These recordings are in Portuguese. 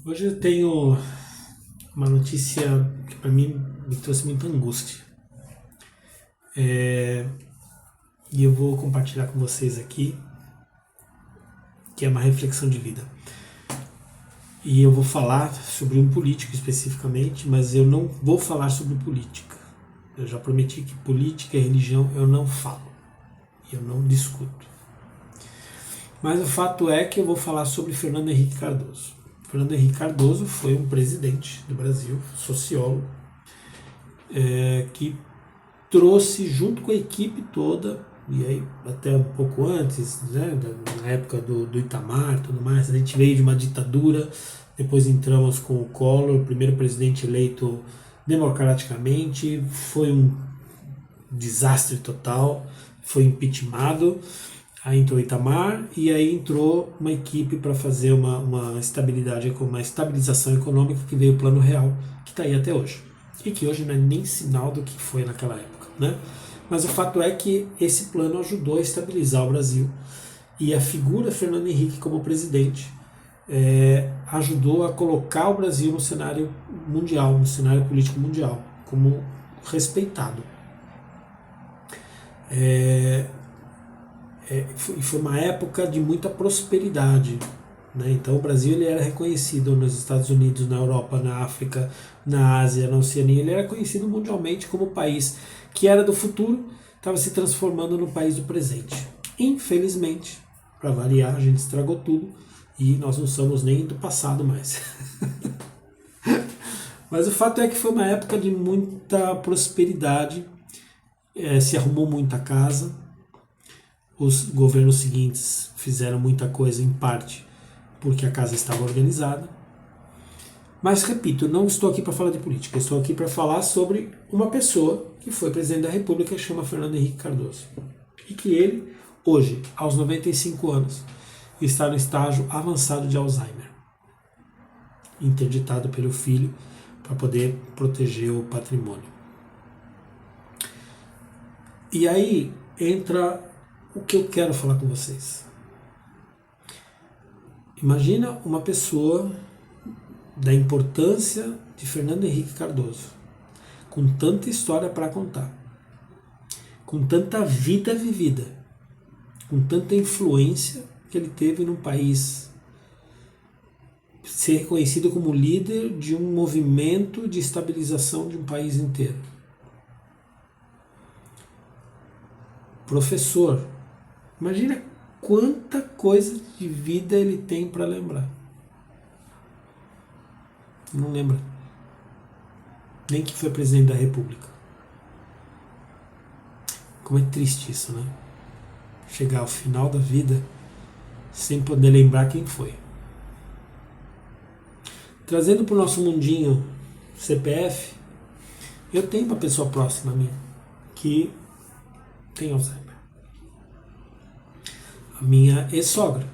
Hoje eu tenho uma notícia que para mim me trouxe muita angústia. E eu vou compartilhar com vocês aqui, que é uma reflexão de vida. E eu vou falar sobre um político especificamente, mas eu não vou falar sobre política. Eu já prometi que política e religião eu não falo, eu não discuto. Mas o fato é que eu vou falar sobre Fernando Henrique Cardoso. Fernando Henrique Cardoso foi um presidente do Brasil, sociólogo, que trouxe junto com a equipe toda, e aí até um pouco antes, né, na época do Itamar e tudo mais, a gente veio de uma ditadura, depois entramos com o Collor, o primeiro presidente eleito democraticamente, foi um desastre total, foi impeachmentado, aí entrou o Itamar e aí entrou uma equipe para fazer uma estabilização econômica, que veio o Plano Real, que está aí até hoje. E que hoje não é nem sinal do que foi naquela época, né? Mas o fato é que esse plano ajudou a estabilizar o Brasil, e a figura Fernando Henrique como presidente ajudou a colocar o Brasil no cenário mundial, no cenário político mundial, como respeitado. Foi uma época de muita prosperidade, né? Então o Brasil ele era reconhecido nos Estados Unidos, na Europa, na África, na Ásia, na Oceania. Ele era conhecido mundialmente como o país que era do futuro, estava se transformando no país do presente. Infelizmente, para variar, a gente estragou tudo e nós não somos nem do passado mais. Mas o fato é que foi uma época de muita prosperidade, se arrumou muita casa. Os governos seguintes fizeram muita coisa, em parte porque a casa estava organizada. Mas, repito, não estou aqui para falar de política, estou aqui para falar sobre uma pessoa que foi presidente da República, que chama Fernando Henrique Cardoso. E que ele, hoje, aos 95 anos, está no estágio avançado de Alzheimer, interditado pelo filho para poder proteger o patrimônio. E aí entra o que eu quero falar com vocês. Imagina uma pessoa da importância de Fernando Henrique Cardoso, com tanta história para contar, com tanta vida vivida, com tanta influência que ele teve num país, ser reconhecido como líder de um movimento de estabilização de um país inteiro. Professor, imagina quanta coisa de vida ele tem para lembrar. Não lembra. Nem que foi presidente da República. Como é triste isso, né? Chegar ao final da vida sem poder lembrar quem foi. Trazendo para o nosso mundinho CPF, eu tenho uma pessoa próxima a mim que tem Alzheimer. A minha ex-sogra.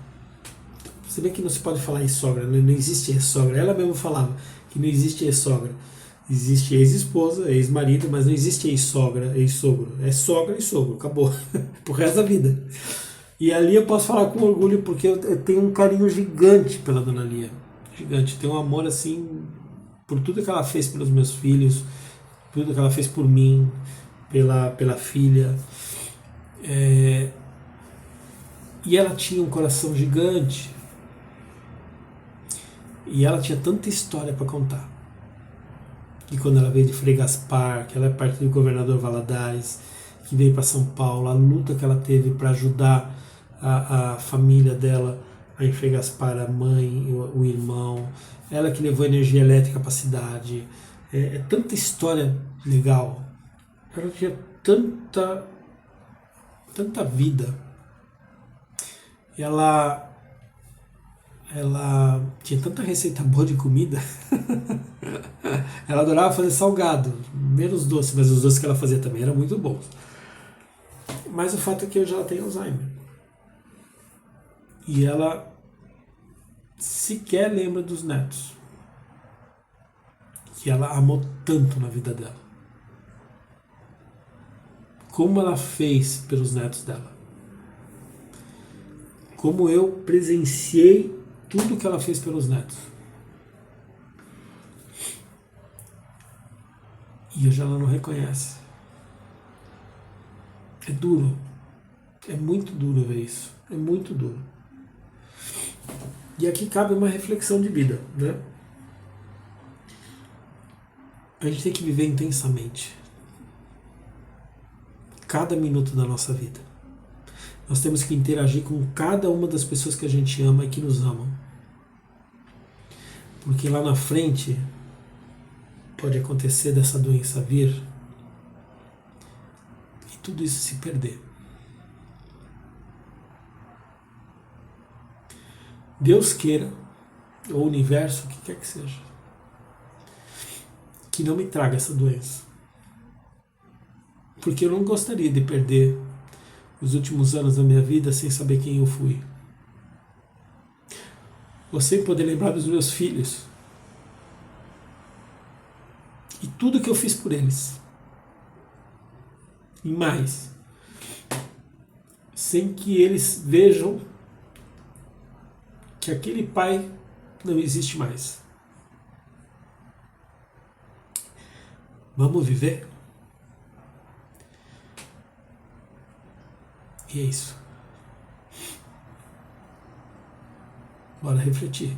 Você vê que não se pode falar ex-sogra, não existe ex-sogra. Ela mesma falava que não existe ex-sogra. Existe ex-esposa, ex-marido, mas não existe ex-sogra, ex-sogro. É sogra e sogro, acabou. Pro resto da vida. E ali eu posso falar com orgulho porque eu tenho um carinho gigante pela dona Lia. Gigante. Tenho um amor assim por tudo que ela fez pelos meus filhos, tudo que ela fez por mim, pela filha. E ela tinha um coração gigante. E ela tinha tanta história para contar. E quando ela veio de Frei Gaspar, que ela é parte do governador Valadares, que veio para São Paulo, a luta que ela teve para ajudar a família dela em Frei Gaspar, a mãe, o irmão, ela que levou energia elétrica para a cidade. É tanta história legal. Ela tinha tanta vida. Ela tinha tanta receita boa de comida. Ela adorava fazer salgado, menos doce, mas os doces que ela fazia também eram muito bons. Mas o fato é que hoje ela tem Alzheimer. E ela sequer lembra dos netos, que ela amou tanto na vida dela. Como ela fez pelos netos dela. Como eu presenciei tudo que ela fez pelos netos. e hoje ela não reconhece. É duro, é muito duro ver isso, é muito duro. E aqui cabe uma reflexão de vida, né? A gente tem que viver intensamente cada minuto da nossa vida. Nós temos que interagir com cada uma das pessoas que a gente ama e que nos amam. Porque lá na frente pode acontecer dessa doença vir e tudo isso se perder. Deus queira, ou o universo, o que quer que seja, que não me traga essa doença. Porque eu não gostaria de perder os últimos anos da minha vida sem saber quem eu fui. Ou sem poder lembrar dos meus filhos. E tudo que eu fiz por eles. E mais. Sem que eles vejam que aquele pai não existe mais. Vamos viver? E é isso. Bora refletir.